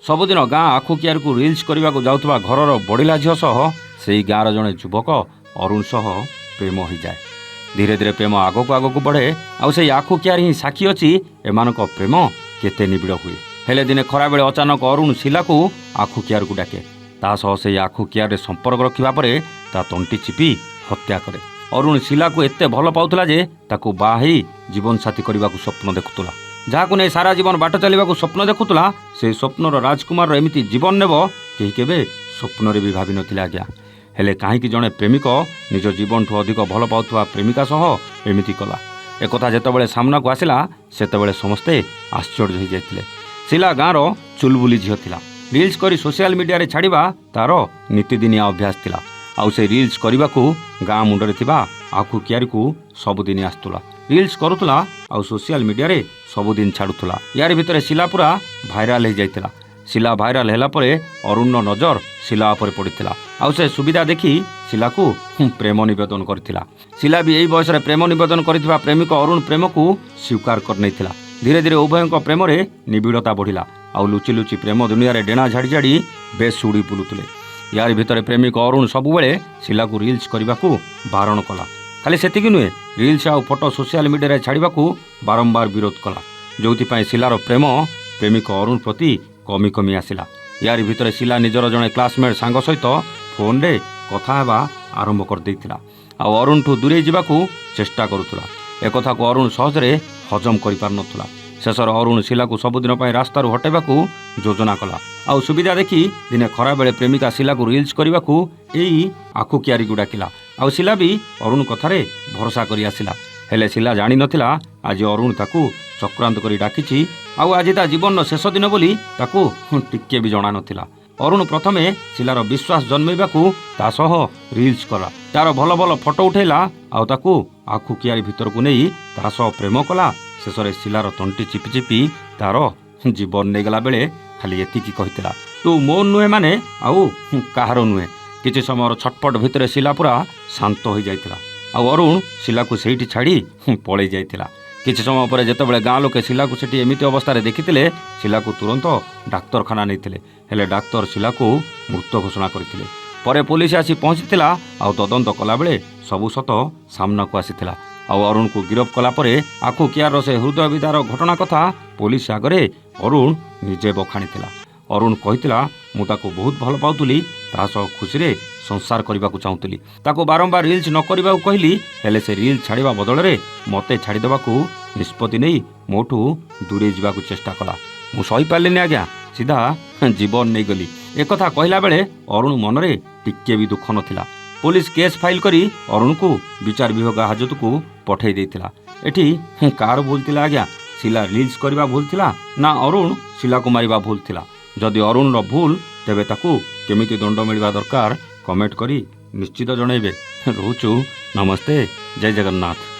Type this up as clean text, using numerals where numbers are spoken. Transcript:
ସବୁଦିନ ଗାଁ ଆଖୁ କିଆରିକୁ ରିଲ୍ସ କରିବାକୁ ଯାଉଥିବା ଘରର ବଢ଼ିଲା ଝିଅ ସହ ସେଇ ଗାଁର ଜଣେ ଯୁବକ ଅରୁଣ ସହ ପ୍ରେମ ହୋଇଯାଏ। ଧୀରେ ଧୀରେ ପ୍ରେମ ଆଗକୁ ବଢ଼େ। ଆଉ ସେଇ ଆଖୁ କିଆରି ହିଁ ସାକ୍ଷୀ ଅଛି ଏମାନଙ୍କ ପ୍ରେମ କେତେ ନିବିଡ଼ ହୁଏ। ହେଲେ ଦିନେ ଖରାବେଳେ ଅଚାନକ ଅରୁଣ ଶିଲାକୁ ଆଖୁ କିଆରିକୁ ଡାକେ। ତା ସହ ସେଇ ଆଖୁ କିଆରିରେ ସମ୍ପର୍କ ରଖିବା ପରେ ତା ତଣ୍ଟି ଚିପି ହତ୍ୟା କରେ। ଅରୁଣ ଶିଲାକୁ ଏତେ ଭଲ ପାଉଥିଲା ଯେ ତାକୁ ବାହା ହେଇ ଜୀବନସାଥୀ କରିବାକୁ ସ୍ୱପ୍ନ ଦେଖୁଥିଲା। ଯାହାକୁ ନେଇ ସାରା ଜୀବନ ବାଟ ଚାଲିବାକୁ ସ୍ୱପ୍ନ ଦେଖୁଥିଲା, ସେହି ସ୍ୱପ୍ନର ରାଜକୁମାରର ଏମିତି ଜୀବନ ନେବ କେହି କେବେ ସ୍ୱପ୍ନରେ ବି ଭାବିନଥିଲେ ଆଜ୍ଞା। ହେଲେ କାହିଁକି ଜଣେ ପ୍ରେମିକ ନିଜ ଜୀବନଠୁ ଅଧିକ ଭଲ ପାଉଥିବା ପ୍ରେମିକା ସହ ଏମିତି କଲା? ଏକଥା ଯେତେବେଳେ ସାମ୍ନାକୁ ଆସିଲା ସେତେବେଳେ ସମସ୍ତେ ଆଶ୍ଚର୍ଯ୍ୟ ହୋଇଯାଇଥିଲେ। ଶିଲା ଗାଁର ଚୁଲବୁଲି ଝିଅ ଥିଲା। ରିଲ୍ସ କରି ସୋସିଆଲ ମିଡ଼ିଆରେ ଛାଡ଼ିବା ତାର ନୀତିଦିନିଆ ଅଭ୍ୟାସ ଥିଲା। ଆଉ ସେ ରିଲ୍ସ କରିବାକୁ ଗାଁ ମୁଣ୍ଡରେ ଥିବା ଆଖୁ କିଆରିକୁ ସବୁଦିନ ଆସୁଥିଲା। ରିଲ୍ସ କରୁଥିଲା ଆଉ ସୋସିଆଲ ମିଡ଼ିଆରେ ସବୁଦିନ ଛାଡ଼ୁଥିଲା। ୟାରି ଭିତରେ ଶିଲା ପୁରା ଭାଇରାଲ ହୋଇଯାଇଥିଲା। ଶିଲା ଭାଇରାଲ ହେଲା ପରେ ଅରୁଣର ନଜର ଶିଲା ଉପରେ ପଡ଼ିଥିଲା। ଆଉ ସେ ସୁବିଧା ଦେଖି ଶିଲାକୁ ପ୍ରେମ ନିବେଦନ କରିଥିଲା। ଶିଲା ବି ଏହି ବୟସରେ ପ୍ରେମ ନିବେଦନ କରିଥିବା ପ୍ରେମିକ ଅରୁଣ ପ୍ରେମକୁ ସ୍ୱୀକାର କରିନେଇଥିଲା। ଧୀରେ ଧୀରେ ଉଭୟଙ୍କ ପ୍ରେମରେ ନିବିଡ଼ତା ବଢ଼ିଲା। ଆଉ ଲୁଚି ଲୁଚି ପ୍ରେମ ଦୁନିଆରେ ଡେଣା ଝାଡ଼ି ଝାଡ଼ି ବେଶ ଉଡ଼ି ବୁଲୁଥିଲେ। ୟାରି ଭିତରେ ପ୍ରେମିକ ଅରୁଣ ସବୁବେଳେ ଶିଲାକୁ ରିଲ୍ସ କରିବାକୁ ବାରଣ କଲା। ଖାଲି ସେତିକି ନୁହେଁ, ରିଲ୍ସ ଆଉ ଫଟୋ ସୋସିଆଲ ମିଡ଼ିଆରେ ଛାଡ଼ିବାକୁ ବାରମ୍ବାର ବିରୋଧ କଲା। ଯେଉଁଥିପାଇଁ ଶିଲାର ପ୍ରେମ ପ୍ରେମିକ ଅରୁଣ ପ୍ରତି କମି କମି ଆସିଲା। ୟାରି ଭିତରେ ଶିଲା ନିଜର ଜଣେ କ୍ଲାସମେଟ୍ ସାଙ୍ଗ ସହିତ ଫୋନ୍ରେ କଥା ହେବା ଆରମ୍ଭ କରିଦେଇଥିଲା। ଆଉ ଅରୁଣଠୁ ଦୂରେଇ ଯିବାକୁ ଚେଷ୍ଟା କରୁଥିଲା। ଏକଥାକୁ ଅରୁଣ ସହଜରେ ହଜମ କରିପାରୁନଥିଲା। ଶେଷରେ ଅରୁଣ ଶିଲାକୁ ସବୁଦିନ ପାଇଁ ରାସ୍ତାରୁ ହଟାଇବାକୁ ଯୋଜନା କଲା। ଆଉ ସୁବିଧା ଦେଖି ଦିନେ ଖରାବେଳେ ପ୍ରେମିକା ଶିଲାକୁ ରିଲ୍ସ କରିବାକୁ ଏଇ ଆଖୁ କିଆରିକୁ ଡାକିଲା। ଆଉ ଶିଲା ବି ଅରୁଣ କଥାରେ ଭରସା କରି ଆସିଲା। ହେଲେ ଶିଲା ଜାଣିନଥିଲା ଆଜି ଅରୁଣ ତାକୁ ଚକ୍ରାନ୍ତ କରି ଡାକିଛି। ଆଉ ଆଜି ତା ଜୀବନର ଶେଷ ଦିନ ବୋଲି ତାକୁ ଟିକେ ବି ଜଣା ନଥିଲା। ଅରୁଣ ପ୍ରଥମେ ଶିଲାର ବିଶ୍ୱାସ ଜନ୍ମେଇବାକୁ ତା ସହ ରିଲ୍ସ କଲା। ତାର ଭଲ ଭଲ ଫଟୋ ଉଠେଇଲା ଆଉ ତାକୁ ଆଖୁ କିଆରି ଭିତରକୁ ନେଇ ତା ସହ ପ୍ରେମ କଲା। ଶେଷରେ ଶିଲାର ତଣ୍ଟି ଚିପି ଚିପି ତାର ଜୀବନ ନେଇଗଲା ବେଳେ ଖାଲି ଏତିକି କହିଥିଲା, ତୁ ମୋ ନୁହେଁ ମାନେ ଆଉ କାହାର ନୁହେଁ। କିଛି ସମୟର ଛଟପଟ ଭିତରେ ଶିଲା ପୁରା ଶାନ୍ତ ହୋଇଯାଇଥିଲା। ଆଉ ଅରୁଣ ଶିଲାକୁ ସେଇଠି ଛାଡ଼ି ପଳେଇ ଯାଇଥିଲା। କିଛି ସମୟ ପରେ ଯେତେବେଳେ ଗାଁ ଲୋକେ ଶିଲାକୁ ସେଠି ଏମିତି ଅବସ୍ଥାରେ ଦେଖିଥିଲେ, ଶିଲାକୁ ତୁରନ୍ତ ଡାକ୍ତରଖାନା ନେଇଥିଲେ। ହେଲେ ଡାକ୍ତର ଶିଲାକୁ ମୃତ ଘୋଷଣା କରିଥିଲେ। ପରେ ପୋଲିସ ଆସି ପହଞ୍ଚିଥିଲା। ଆଉ ତଦନ୍ତ କଲାବେଳେ ସବୁ ସତ ସାମ୍ନାକୁ ଆସିଥିଲା। ଆଉ ଅରୁଣକୁ ଗିରଫ କଲା ପରେ ଆଖୁ କିଆରର ସେ ହୃଦୟ ବିଦାର ଘଟଣା କଥା ପୋଲିସ ଆଗରେ ଅରୁଣ ନିଜେ ବଖାଣିଥିଲା। ଅରୁଣ କହିଥିଲା, ମୁଁ ତାକୁ ବହୁତ ଭଲ ପାଉଥିଲି, ତା ସହ ଖୁସିରେ ସଂସାର କରିବାକୁ ଚାହୁଁଥିଲି। ତାକୁ ବାରମ୍ବାର ରିଲ୍ସ ନ କରିବାକୁ କହିଲି, ହେଲେ ସେ ରିଲ୍ସ ଛାଡ଼ିବା ବଦଳରେ ମୋତେ ଛାଡ଼ିଦେବାକୁ ନିଷ୍ପତ୍ତି ନେଇ ମୋଠୁ ଦୂରେଇ ଯିବାକୁ ଚେଷ୍ଟା କଲା। ମୁଁ ସହିପାରିଲିନି ଆଜ୍ଞା, ସିଧା ଜୀବନ ନେଇଗଲି। ଏକଥା କହିଲା ବେଳେ ଅରୁଣ ମନରେ ଟିକେ ବି ଦୁଃଖ ନଥିଲା। ପୋଲିସ କେସ୍ ଫାଇଲ କରି ଅରୁଣକୁ ବିଚାର ବିଭାଗ ହାଜତକୁ ପଠାଇ ଦେଇଥିଲା। ଏଠି କାହାର ଭୁଲ ଥିଲା ଆଜ୍ଞା? ଶିଲା ରିଲ୍ସ କରିବା ଭୁଲ ଥିଲା ନା ଅରୁଣ ଶିଲାକୁ ମାରିବା ଭୁଲ ଥିଲା? ଯଦି ଅରୁଣର ଭୁଲ, ତେବେ ତାକୁ କେମିତି ଦଣ୍ଡ ମିଳିବା ଦରକାର କମେଣ୍ଟ କରି ନିଶ୍ଚିତ ଜଣାଇବେ। ରହୁଛୁ, ନମସ୍ତେ, ଜୟ ଜଗନ୍ନାଥ।